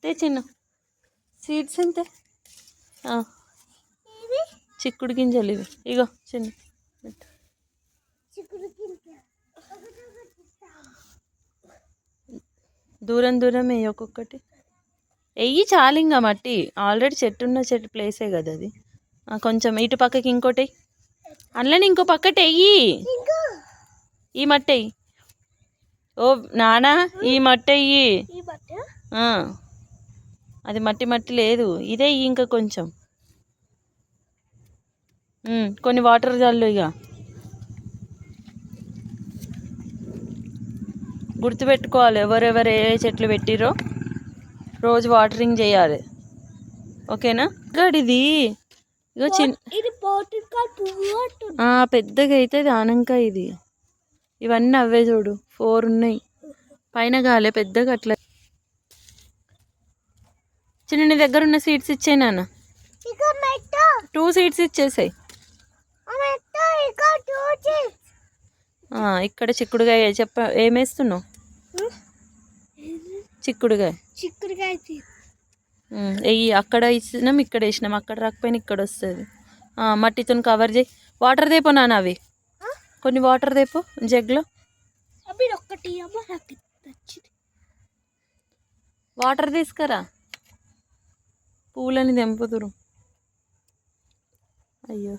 చిన్న సీడ్స్ అంతే. చిక్కుడు గింజలు ఇవి. ఇగో చిన్న దూరం దూరం వేయి ఒక్కొక్కటి. వెయ్యి చాలు ఇంకా మట్టి. ఆల్రెడీ చెట్టు ఉన్న ప్లేసే కదా అది. కొంచెం ఇటు పక్కకి ఇంకోటి అందులోని ఇంకో పక్కటి వెయ్యి. ఈ మట్టి వెయ్యి. ఓ నానా ఈ మట్టి వెయ్యి. అది మట్టి మట్టి లేదు, ఇదే ఇంకా కొంచెం. కొన్ని వాటర్ జల్లు. ఇక గుర్తుపెట్టుకోవాలి ఎవరెవరు ఏ చెట్లు పెట్టిరో రోజు వాటరింగ్ చేయాలి. ఓకేనా? గడిది ఇగో పెద్దగా అవుతుంది ఆనంకాయ ఇది. ఇవన్నీ అవే చూడు 4 ఉన్నాయి పైన గాలే పెద్దగా. అట్లా చిన్న నీ దగ్గర ఉన్న సీడ్స్ ఇచ్చేయి నాన్న. 2 సీడ్స్ ఇచ్చేసాయి. ఇక్కడ చిక్కుడుగాయ ఏమేస్తున్నావు? చిక్కుడుగాయ వెయ్యి. అక్కడ ఇచ్చినాం ఇక్కడ వేసినాం. అక్కడ రాకపోయినా ఇక్కడ వస్తుంది. మట్టితో కవర్ చేయి. వాటర్ దేపో నాన్న. అవి కొన్ని వాటర్ దేపో జగ్లో. వాటర్ తీసుకురా. పూలని తెంపుతురు. అయ్యో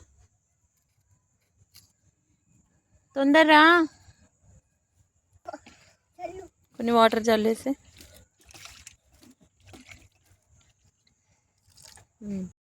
తొందరరా. కొన్ని వాటర్ చల్లేసి